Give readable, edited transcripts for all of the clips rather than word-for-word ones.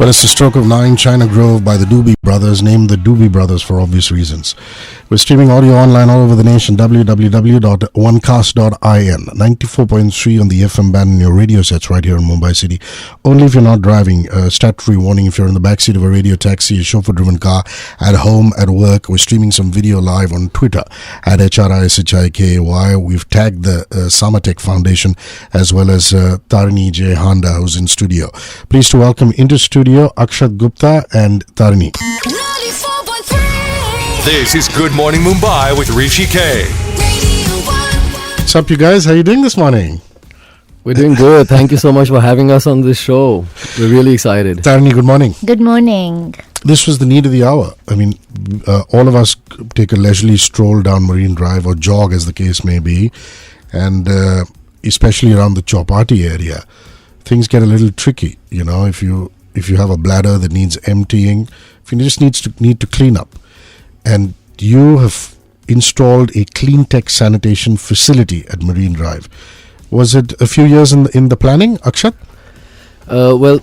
Well, it's the stroke of nine, China Grove by the Doobie Brothers, named the Doobie Brothers for obvious reasons. We're streaming audio online all over the nation, www.onecast.in, 94.3 on the FM band in your radio sets right here in Mumbai City. Only if you're not driving. Statutory warning if you're in the backseat of a radio taxi, a chauffeur-driven car, at home, at work. We're streaming some video live on Twitter at HRISHIKAY. We've tagged the Samatech Foundation as well as Tarini J. Handa, who's in studio. Pleased to welcome into studio Akshat, Gupta and Tarini. This is Good Morning Mumbai with Hrishi K. What's up, you guys? How are you doing this morning? We're doing good. Thank you so much for having us on this show. We're really excited. Tarini, good morning. Good morning. This was the need of the hour. I mean, all of us take a leisurely stroll down Marine Drive or jog as the case may be. And especially around the Chowpatty area, things get a little tricky. You know, if you have a bladder that needs emptying, if you just need to clean up. And you have installed a Cleantech sanitation facility at Marine Drive. Was it a few years in the planning, Akshat? Well,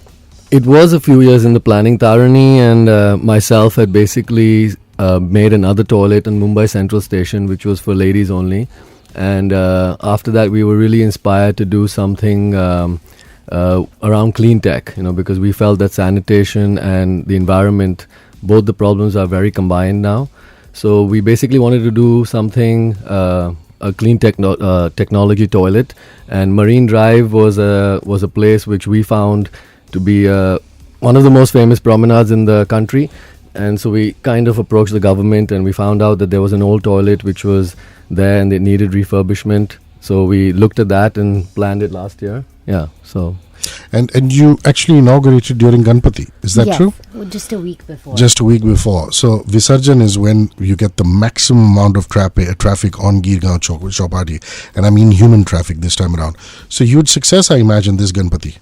it was a few years in the planning. Tarini and myself had basically made another toilet in Mumbai Central Station, which was for ladies only. And after that, we were really inspired to do something around Cleantech, because we felt that sanitation and the environment, both the problems are very combined now. So we basically wanted to do something, a clean technology toilet, and Marine Drive was a place which we found to be one of the most famous promenades in the country. And so we kind of approached the government, and we found out that there was an old toilet which was there and it needed refurbishment. So we looked at that and planned it last year. Yeah, so... And you actually inaugurated during Ganpati. Is that true? Yes, just a week before. Just a week before. So Visarjan is when you get the maximum amount of traffic on Girgaon Chowpatty. And I mean human traffic this time around. So huge success, I imagine, this Ganpati.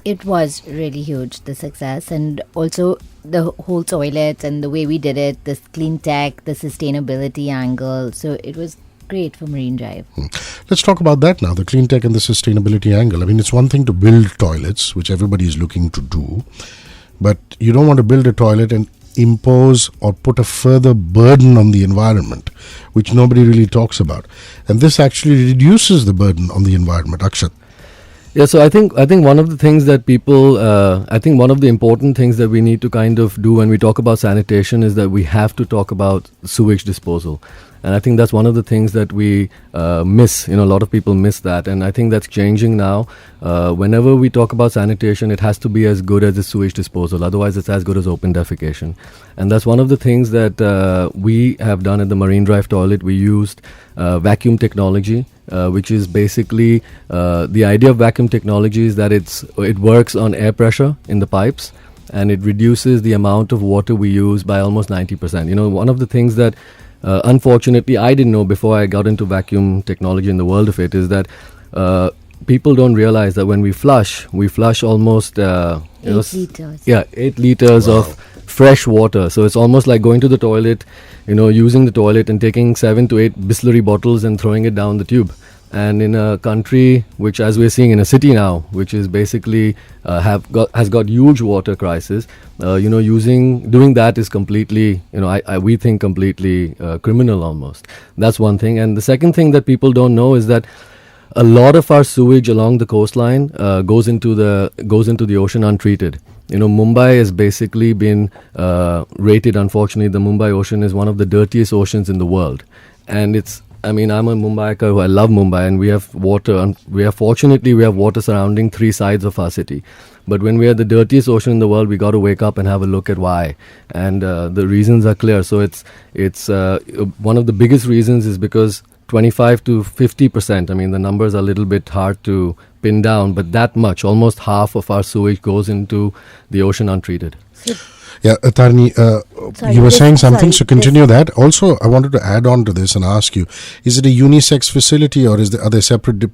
It was really huge, the success. And also the whole toilet and the way we did it, this clean tech, the sustainability angle. So it was great for Marine Drive. Let's talk about that now, the clean tech and the sustainability angle. I mean, it's one thing to build toilets, which everybody is looking to do, but you don't want to build a toilet and impose or put a further burden on the environment, which nobody really talks about. And this actually reduces the burden on the environment. Akshat. Yeah, so I think one of the things that one of the important things that we need to kind of do when we talk about sanitation is that we have to talk about sewage disposal. And I think that's one of the things that we miss. A lot of people miss that. And I think that's changing now. Whenever we talk about sanitation, it has to be as good as the sewage disposal. Otherwise, it's as good as open defecation. And that's one of the things that we have done at the Marine Drive toilet. We used vacuum technology, which is basically the idea of vacuum technology is that it works on air pressure in the pipes. And it reduces the amount of water we use by almost 90%. One of the things that unfortunately, I didn't know before I got into vacuum technology in the world of it is that people don't realize that when we flush almost 8 liters. Yeah, 8 liters of fresh water. So it's almost like going to the toilet, using the toilet and taking 7 to 8 Bisleri bottles and throwing it down the tube. And in a country which, as we're seeing in a city now, which is basically has got huge water crisis, doing that is completely, we think completely criminal almost. That's one thing. And the second thing that people don't know is that a lot of our sewage along the coastline goes into the ocean untreated. Mumbai has basically been rated, unfortunately, the Mumbai ocean is one of the dirtiest oceans in the world. And I'm a Mumbaiker who I love Mumbai, and we have water, and we have water surrounding 3 sides of our city. But when we are the dirtiest ocean in the world, we got to wake up and have a look at why. And the reasons are clear. So it's one of the biggest reasons is because 25 to 50%, the numbers are a little bit hard to pin down, but that much, almost half of our sewage goes into the ocean untreated. Yeah, Tarini, you were saying something, so continue that. Also, I wanted to add on to this and ask you, is it a unisex facility or are there separate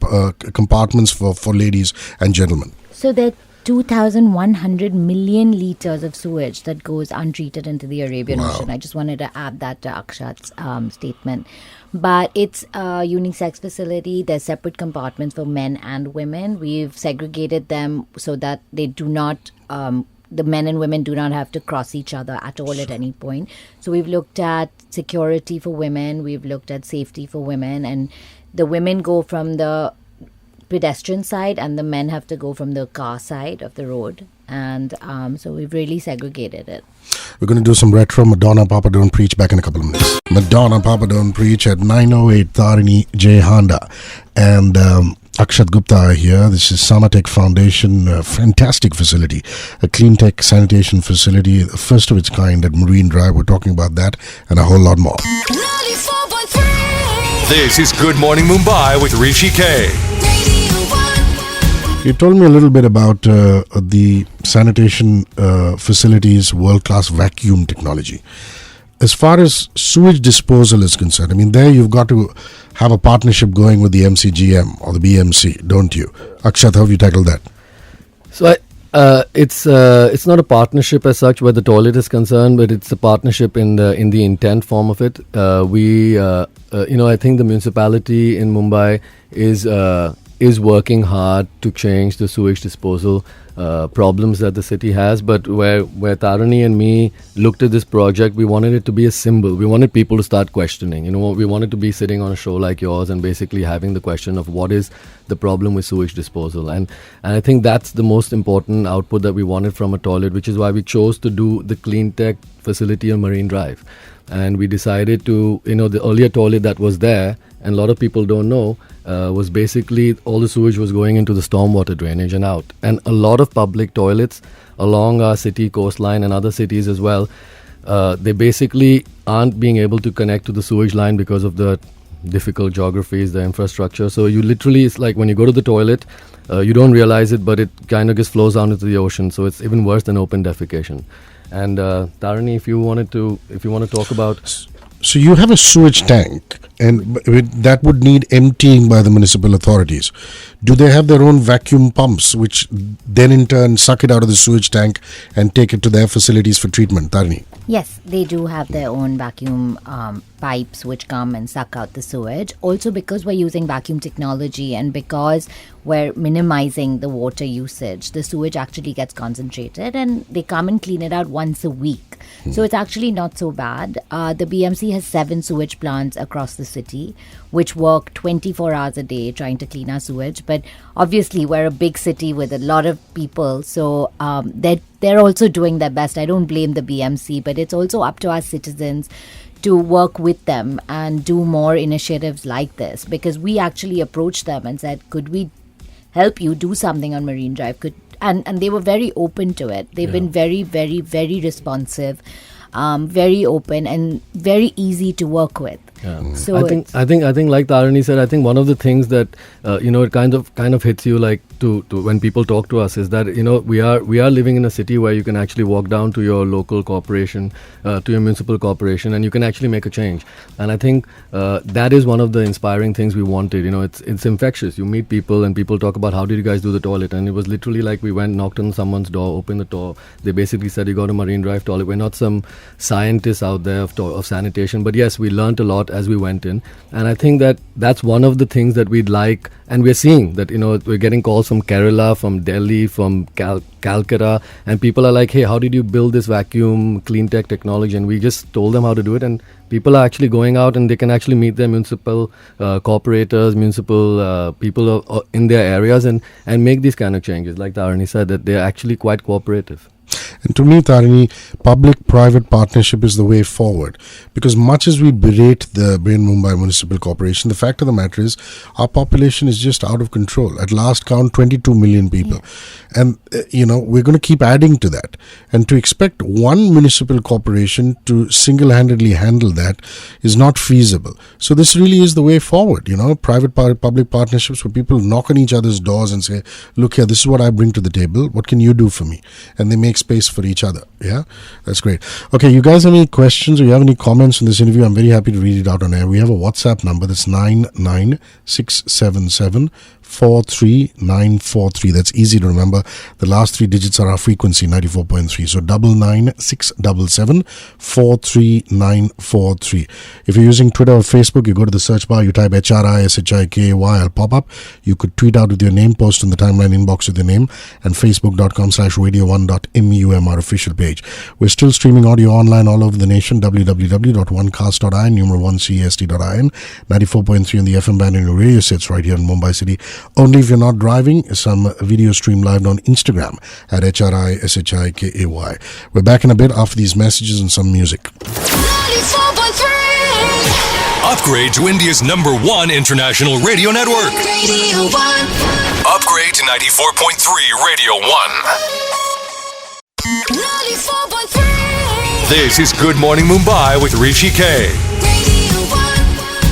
compartments for ladies and gentlemen? So there are 2,100 million liters of sewage that goes untreated into the Arabian Ocean. I just wanted to add that to Akshat's statement. But it's a unisex facility. There's separate compartments for men and women. We've segregated them so that they do not the men and women do not have to cross each other at all at any point. So we've looked at security for women, we've looked at safety for women, and the women go from the pedestrian side and the men have to go from the car side of the road. And so we've really segregated it. We're going to do some retro Madonna Papa Don't Preach back in a couple of minutes. Madonna Papa Don't Preach at 9:08 Tarini J Handa. And Akshat Gupta are here. This is Samatech Foundation, a fantastic facility, a Cleantech sanitation facility, the first of its kind at Marine Drive. We're talking about that and a whole lot more. 94.3. This is Good Morning Mumbai with Hrishi K. You told me a little bit about the sanitation facilities, world-class vacuum technology. As far as sewage disposal is concerned, I mean, there you've got to have a partnership going with the MCGM or the BMC, don't you? Akshat, how have you tackled that? So it's not a partnership as such where the toilet is concerned, but it's a partnership in the intent form of it. I think the municipality in Mumbai is working hard to change the sewage disposal problems that the city has. But where Tarini and me looked at this project, we wanted it to be a symbol. We wanted people to start questioning. We wanted to be sitting on a show like yours and basically having the question of what is the problem with sewage disposal. And I think that's the most important output that we wanted from a toilet, which is why we chose to do the Cleantech facility on Marine Drive. And we decided to, the earlier toilet that was there, and a lot of people don't know, was basically all the sewage was going into the stormwater drainage and out. And a lot of public toilets along our city coastline and other cities as well, they basically aren't being able to connect to the sewage line because of the difficult geographies, the infrastructure. So you literally, it's like when you go to the toilet, you don't realize it, but it kind of just flows down into the ocean. So it's even worse than open defecation. And Tarini, if you want to talk about... So you have a sewage tank, and that would need emptying by the municipal authorities. Do they have their own vacuum pumps, which then in turn suck it out of the sewage tank and take it to their facilities for treatment? Tarini? Yes, they do have their own vacuum pipes which come and suck out the sewage. Also, because we're using vacuum technology and because we're minimizing the water usage, the sewage actually gets concentrated and they come and clean it out once a week. So it's actually not so bad. The BMC has 7 sewage plants across the city which work 24 hours a day trying to clean our sewage. But obviously, we're a big city with a lot of people, so they're also doing their best. I don't blame the BMC, but it's also up to our citizens to work with them and do more initiatives like this, because we actually approached them and said, could we help you do something on Marine Drive? And they were very open to it. They've been very, very, very responsive, very open and very easy to work with. Yeah. So I think like Tarini said, I think one of the things that it kind of hits you like to when people talk to us is that we are living in a city where you can actually walk down to your local corporation, to your municipal corporation, and you can actually make a change. And I think that is one of the inspiring things we wanted. It's infectious. You meet people and people talk about how did you guys do the toilet, and it was literally like we went, knocked on someone's door, opened the door. They basically said you got a Marine Drive toilet. We're not some scientists out there of sanitation, but yes, we learned a lot as we went in, and I think that's one of the things that we'd like, and we're seeing that we're getting calls from Kerala, from Delhi, from Calcutta, and people are like, hey, how did you build this vacuum Cleantech technology? And we just told them how to do it, and people are actually going out and they can actually meet their municipal corporators, municipal people in their areas and make these kind of changes. Like Tarini said, that they're actually quite cooperative. And to me, Tarini, public-private partnership is the way forward. Because much as we berate the Brain Mumbai Municipal Corporation, the fact of the matter is our population is just out of control. At last count, 22 million people. Yeah. And, we're going to keep adding to that. And to expect one municipal corporation to single-handedly handle that is not feasible. So this really is the way forward, private-public partnerships where people knock on each other's doors and say, look here, this is what I bring to the table. What can you do for me? And they make space for each other. Yeah, that's great. Okay, you guys have any questions or you have any comments on this interview? I'm very happy to read it out on air. We have a WhatsApp number that's 99677 43943. That's easy to remember. The last three digits are our frequency, 94.3. So 99677 43943. If you're using Twitter or Facebook, you go to the search bar, you type HRISHIKAY, I'll pop up. You could tweet out with your name, post in the timeline inbox with your name, and facebook.com/radio1.mum, our official page. We're still streaming audio online all over the nation, www.onecast.in, numeral 1cast.in, 94.3 on the FM band in your radio sets right here in Mumbai City. Only if you're not driving, some video stream live on Instagram at HRISHIKAY. We're back in a bit after these messages and some music. 94.3. Upgrade to India's #1 international radio network. Radio 1. Upgrade to 94.3 Radio 1. 94.3. This is Good Morning Mumbai with Hrishi K. Radio 1.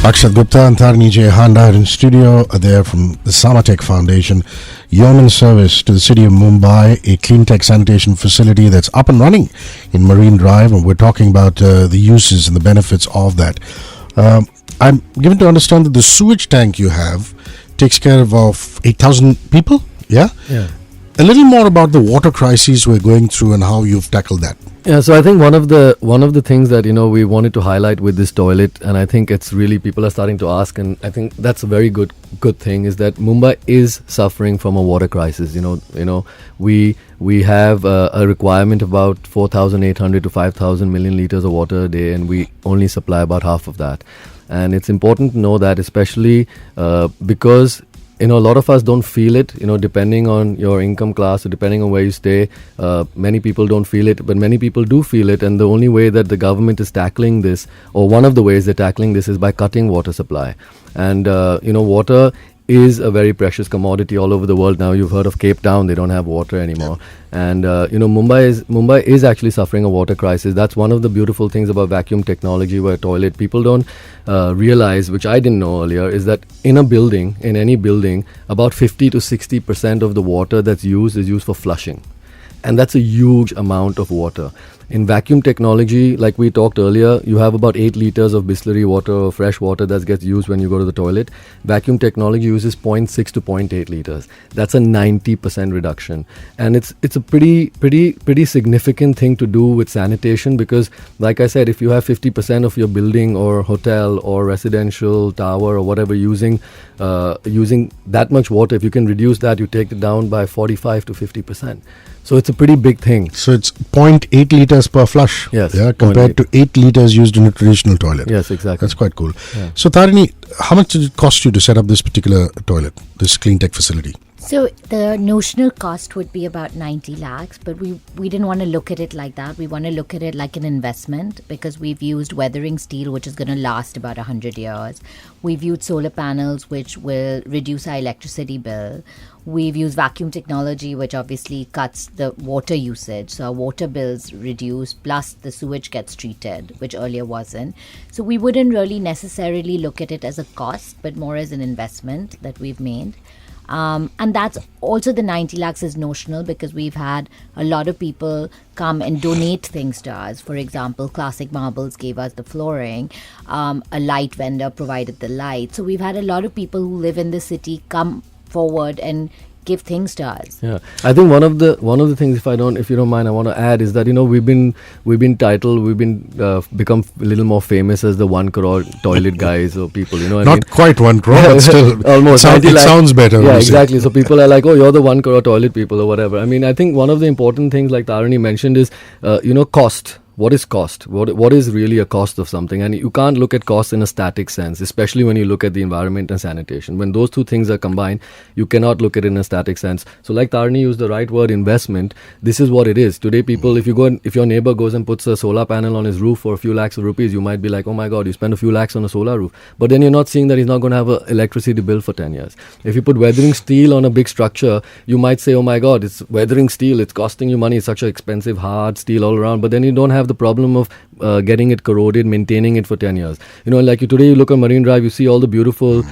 Akshat, Gupta and Tarini Handa are in studio. They're from the Samatech Foundation. Yeoman service to the city of Mumbai, a Cleantech sanitation facility that's up and running in Marine Drive, and we're talking about the uses and the benefits of that. I'm given to understand that the sewage tank you have takes care of 8,000 people. Yeah? Yeah. A little more about the water crises we're going through and how you've tackled that. Yeah, so I think one of the things that we wanted to highlight with this toilet, and I think it's really people are starting to ask, and I think that's a very good thing, is that Mumbai is suffering from a water crisis. We have a requirement about 4,800 to 5,000 million liters of water a day, and we only supply about half of that. And it's important to know that, especially because a lot of us don't feel it, depending on your income class or depending on where you stay. Many people don't feel it, but many people do feel it. And the only way that the government is tackling this, or one of the ways they're tackling this, is by cutting water supply. And, water is a very precious commodity all over the world now. You've heard of Cape Town, they don't have water anymore. And, Mumbai is actually suffering a water crisis. That's one of the beautiful things about vacuum technology, where toilet, people don't realize, which I didn't know earlier, is that in any building, about 50 to 60% of the water that's used is used for flushing. And that's a huge amount of water. In vacuum technology, like we talked earlier, you have about 8 liters of Bisleri water or fresh water that gets used when you go to the toilet. Vacuum technology uses 0.6 to 0.8 liters. That's a 90% reduction. And it's a pretty significant thing to do with sanitation, because, like I said, if you have 50% of your building or hotel or residential tower or whatever using that much water, if you can reduce that, you take it down by 45 to 50%. So it's a pretty big thing. So it's 0.8 liters per flush. Yes. Yeah, compared to 8 liters used in a traditional toilet. Yes, exactly. That's quite cool. Yeah. So Tarini, how much did it cost you to set up this particular toilet, this Cleantech facility? So the notional cost would be about 90 lakhs, but we didn't want to look at it like that. We want to look at it like an investment, because we've used weathering steel, which is going to last about 100 years. We've used solar panels, which will reduce our electricity bill. We've used vacuum technology, which obviously cuts the water usage. So our water bills reduce, plus the sewage gets treated, which earlier wasn't. So we wouldn't really necessarily look at it as a cost, but more as an investment that we've made. And that's also, the 90 lakhs is notional, because we've had a lot of people come and donate things to us. For example, Classic Marbles gave us the flooring. A light vendor provided the light. So we've had a lot of people who live in the city come forward and give things to us. Yeah, I think one of the things, if you don't mind, I want to add is that we've been become a little more famous as the 1 crore toilet guys or people. Not quite 1 crore, but still almost. It sounds better. Yeah, exactly. So people are like, oh, you're the 1 crore toilet people or whatever. I mean, I think one of the important things, like Tarini mentioned, is cost. What is cost? What is really a cost of something? And you can't look at cost in a static sense, especially when you look at the environment and sanitation. When those two things are combined, you cannot look at it in a static sense. So like Tarini used the right word, investment, this is what it is. Today, people, if your neighbor goes and puts a solar panel on his roof for a few lakhs of rupees, you might be like, oh my God, you spend a few lakhs on a solar roof. But then you're not seeing that he's not going to have an electricity bill for 10 years. If you put weathering steel on a big structure, you might say, oh my God, it's weathering steel, it's costing you money, it's such an expensive, hard steel all around. But then you don't have the problem of getting it corroded, maintaining it for 10 years. Today you look on Marine Drive, you see all the beautiful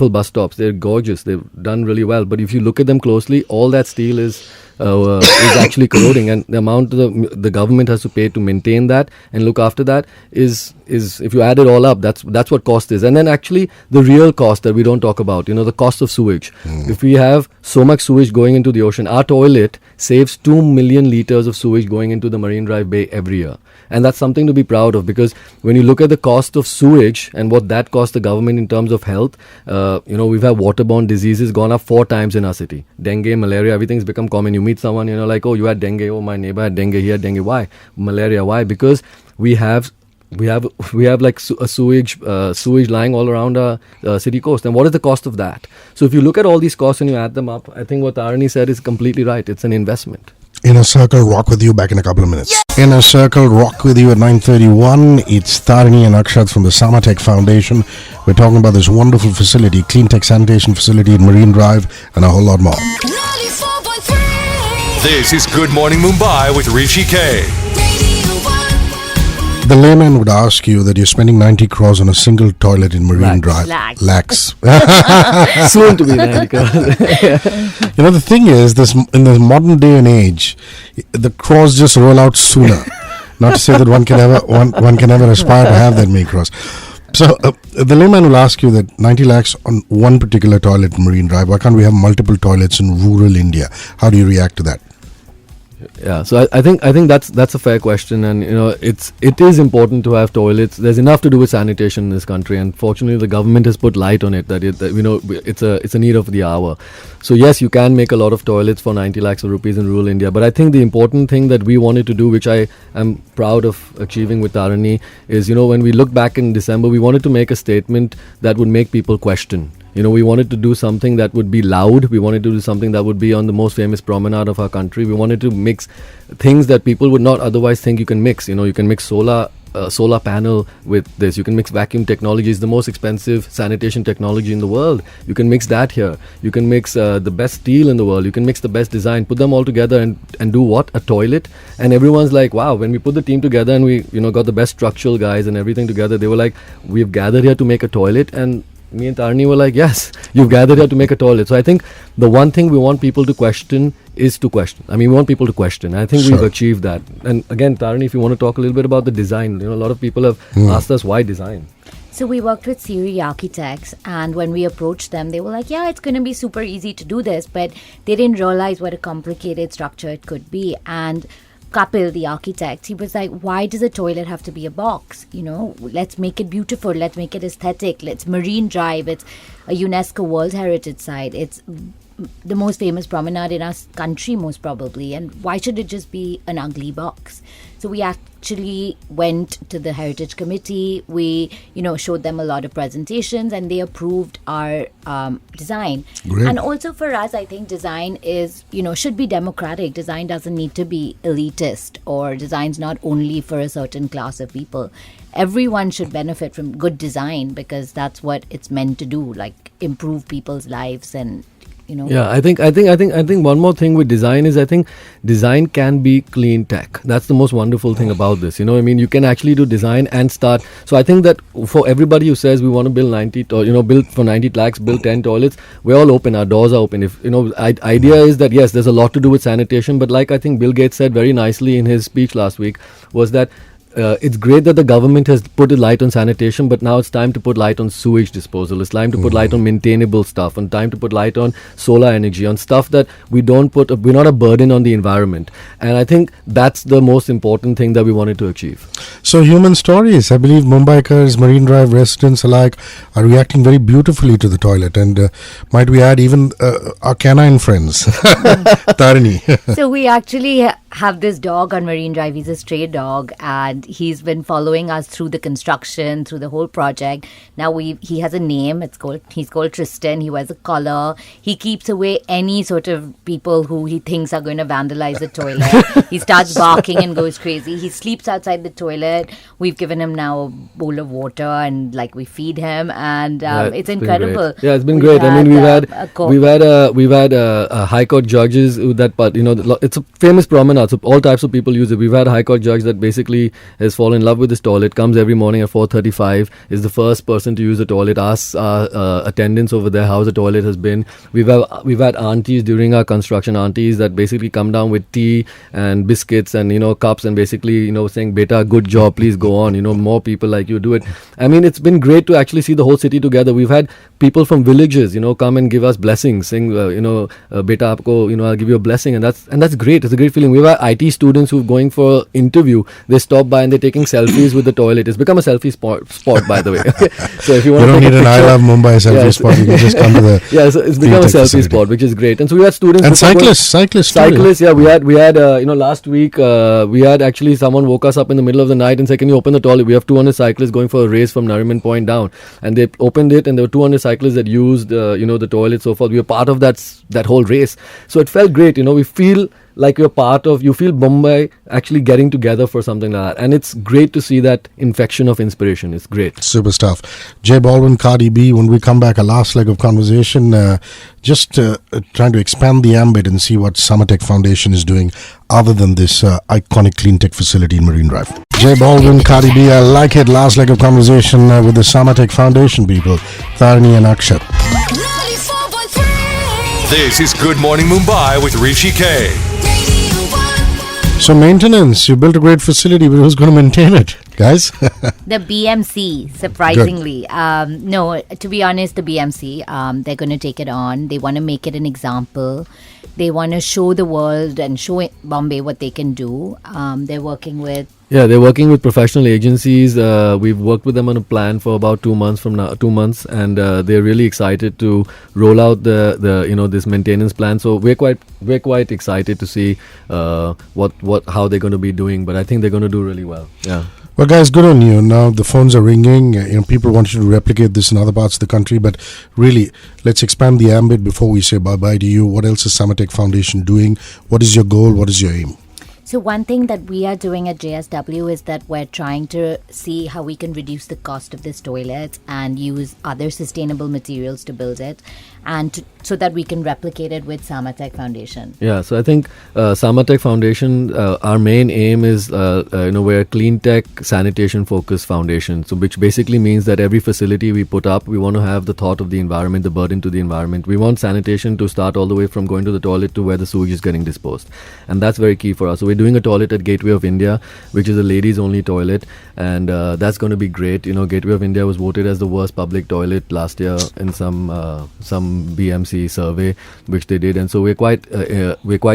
bus stops. They're gorgeous. They've done really well. But if you look at them closely, all that steel is actually corroding, and the amount the government has to pay to maintain that and look after that is is, if you add it all up, that's what cost is. And then actually the real cost that we don't talk about, the cost of sewage. If we have so much sewage going into the ocean, our toilet saves 2 million liters of sewage going into the Marine Drive Bay every year. And that's something to be proud of, because when you look at the cost of sewage and what that costs the government in terms of health, we've had waterborne diseases gone up 4 times in our city. Dengue, malaria, everything's become common. You meet someone, like, oh, you had dengue, oh, my neighbor had dengue, he had dengue. Why? Malaria, why? Because we have like a sewage lying all around our city coast. And what is the cost of that? So if you look at all these costs and you add them up, I think what Tarini said is completely right. It's an investment. Inner Circle, rock with you back in a couple of minutes. Inner Circle, rock with you at 9:31. It's Tarini and Akshat from the Samatech Foundation. We're talking about this wonderful facility, Cleantech sanitation facility in Marine Drive, and a whole lot more. 94.3 This is Good Morning Mumbai with Hrishi K. Radio 1. The layman would ask you that you're spending 90 crores on a single toilet in Marine Drive. Lakhs. Soon to be 90 crores. The thing is, in the modern day and age, the crores just roll out sooner. Not to say that one can ever aspire to have that many crores. So the layman will ask you that 90 lakhs on one particular toilet in Marine Drive. Why can't we have multiple toilets in rural India? How do you react to that? Yeah, so I think that's a fair question, and it is important to have toilets. There's enough to do with sanitation in this country, and fortunately the government has put light on it that it's a need of the hour. So yes, you can make a lot of toilets for 90 lakhs of rupees in rural India, but I think the important thing that we wanted to do, which I am proud of achieving with Tarini, is when we look back in December, we wanted to make a statement that would make people question. We wanted to do something that would be loud. We wanted to do something that would be on the most famous promenade of our country. We wanted to mix things that people would not otherwise think you can mix. You can mix solar panel with this. You can mix vacuum technology. It's the most expensive sanitation technology in the world. You can mix that here. You can mix the best steel in the world. You can mix the best design. Put them all together and do what? A toilet. And everyone's like, wow. When we put the team together and we got the best structural guys and everything together, they were like, we've gathered here to make a toilet. And me and Tarini were like, yes, you've gathered here to make a toilet. So I think the one thing we want people to question is to question. We want people to question. I think we've achieved that. And again, Tarini, if you want to talk a little bit about the design, a lot of people have asked us why design. So we worked with Siri Architects, and when we approached them, they were like, yeah, it's going to be super easy to do this, but they didn't realize what a complicated structure it could be. And Kapil, the architect, he was like, why does a toilet have to be a box? Let's make it beautiful. Let's make it aesthetic. Let's Marine Drive. It's a UNESCO World Heritage Site. It's the most famous promenade in our country, most probably. And why should it just be an ugly box? So we actually went to the Heritage Committee. We, showed them a lot of presentations, and they approved our design. Great. And also for us, I think design is, should be democratic. Design doesn't need to be elitist, or design's not only for a certain class of people. Everyone should benefit from good design, because that's what it's meant to do, like improve people's lives and Yeah, I think one more thing with design is, I think design can be clean tech. That's the most wonderful thing about this. You can actually do design and start. So I think that for everybody who says we want to build 90, build for 90 lakhs, build 10 toilets, we're all open. Our doors are open. If idea is that yes, there's a lot to do with sanitation, but like I think Bill Gates said very nicely in his speech last week, was that it's great that the government has put a light on sanitation, but now it's time to put light on sewage disposal. It's time to put light on maintainable stuff, and time to put light on solar energy, on stuff that we're not a burden on the environment. And I think that's the most important thing that we wanted to achieve. So human stories. I believe Mumbaikars, Marine Drive residents alike are reacting very beautifully to the toilet. And might we add even our canine friends, Tarini. So we actually have this dog on Marine Drive. He's a stray dog, and he's been following us through the construction, through the whole project. Now he has a name. He's called Tristan. He wears a collar. He keeps away any sort of people who he thinks are going to vandalize the toilet. He starts barking and goes crazy. He sleeps outside the toilet. We've given him now a bowl of water, and we feed him, and it's incredible. Yeah, it's been great. We've had High Court judges that, but it's a famous promenade. nuts. So all types of people use it. We've had a High Court judge that basically has fallen in love with this toilet, comes every morning at 4:35, is the first person to use the toilet, asks our attendants over there how the toilet has been. We've had aunties during our construction, aunties that basically come down with tea and biscuits and, cups and basically, saying, "Beta, good job, please go on, more people like you do it." I mean, it's been great to actually see the whole city together. We've had people from villages, come and give us blessings, saying, "Beta, aapko, I'll give you a blessing," and that's great. It's a great feeling. We've had IT students who've going for interview. They stop by and they're taking selfies with the toilet. It's become a selfie spot, by the way. So if you want to don't take need a an picture, I Love Mumbai selfie spot. You can just come to the yeah, so it's become a Cleantech selfie facility. spot, which is great. And so we had students And before going- cyclists too, yeah. Cyclists, yeah. We had last week we had actually someone woke us up in the middle of the night and said, "Can you open the toilet? We have 200 cyclists going for a race from Nariman Point down," and they opened it, and there were 200 cyclists that used the toilet, so forth. We were part of that whole race, so it felt great. We feel like you feel Mumbai actually getting together for something like that, and it's great to see that infection of inspiration. It's great. Super stuff. J Balvin, Cardi B, when we come back, a last leg of conversation, just trying to expand the ambit and see what Samatech Foundation is doing other than this iconic Cleantech facility in Marine Drive. J Balvin, Cardi B, I like it. Last leg of conversation with the Samatech Foundation people, Tarini and Akshat. 94.3 This is Good Morning Mumbai with Hrishi K. Radio 1. So maintenance, you built a great facility, but who's going to maintain it, guys? The BMC, surprisingly. No, to be honest, the BMC, they're going to take it on. They want to make it an example. They want to show the world and show Bombay what they can do. They're working with They're working with professional agencies. We've worked with them on a plan for about 2 months from now, 2 months, and they're really excited to roll out the this maintenance plan. So we're quite excited to see how they're going to be doing. But I think they're going to do really well. Yeah. Well, guys, good on you. Now the phones are ringing. People want you to replicate this in other parts of the country, but really, let's expand the ambit before we say bye-bye to you. What else is Samatech Foundation doing? What is your goal? What is your aim? So one thing that we are doing at JSW is that we're trying to see how we can reduce the cost of this toilet and use other sustainable materials to build it, and so that we can replicate it with Samatech Foundation. Yeah, so I think Samatech Foundation, our main aim is, we're a Cleantech sanitation focused foundation. So which basically means that every facility we put up, we want to have the thought of the environment, the burden to the environment. We want sanitation to start all the way from going to the toilet to where the sewage is getting disposed. And that's very key for us. So we're doing a toilet at Gateway of India, which is a ladies only toilet. And that's going to be great. Gateway of India was voted as the worst public toilet last year in some BMC survey, which they did, and so we're quite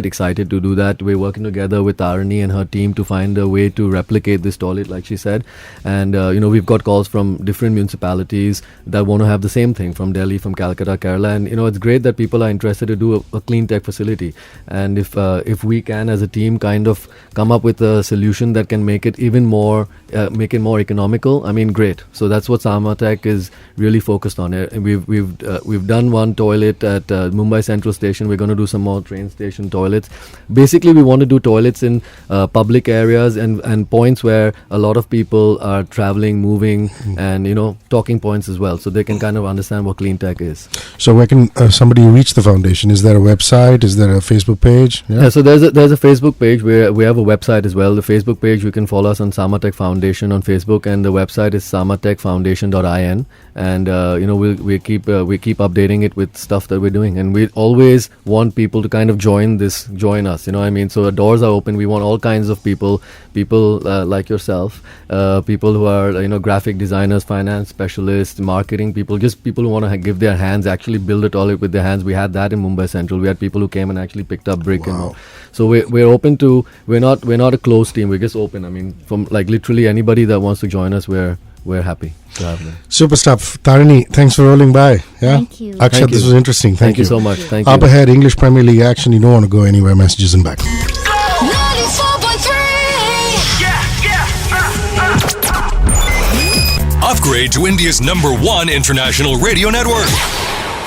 excited to do that. We're working together with Tarini and her team to find a way to replicate this toilet, like she said. And we've got calls from different municipalities that want to have the same thing, from Delhi, from Calcutta, Kerala, and it's great that people are interested to do a clean tech facility. And if we can, as a team, kind of come up with a solution that can make it even more more economical, I mean, great. So that's what Samatech is really focused on. We've done one toilet at Mumbai Central Station. We're going to do some more train station toilets. Basically, we want to do toilets in public areas and points where a lot of people are traveling, moving, and talking points as well, so they can kind of understand what clean tech is. So where can somebody reach the foundation? Is there a website? Is there a Facebook page? Yeah, so there's a Facebook page where we have a website as well. The Facebook page, you can follow us on Samatech Foundation on Facebook, and the website is samatechfoundation.in. And we keep updating it with stuff that we're doing, and we always want people to kind of join us. So the doors are open. We want all kinds of people like yourself, people who are graphic designers, finance specialists, marketing people, just people who want to give their hands, actually build a toilet with their hands. We had that in Mumbai Central. We had people who came and actually picked up brick. Wow. So we're open to. We're not a closed team. We're just open. I mean, from like literally anybody that wants to join us, we're happy to have them. Super stuff. Tarini, thanks for rolling by. Yeah? Thank you. Akshat, Thank this you. was interesting. Thank you so much. Thank Up you. ahead, English Premier League action. You don't want to go anywhere. Messages and back. 94.3 Upgrade to India's #1 international radio network.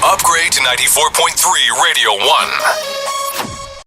Upgrade to 94.3 Radio 1.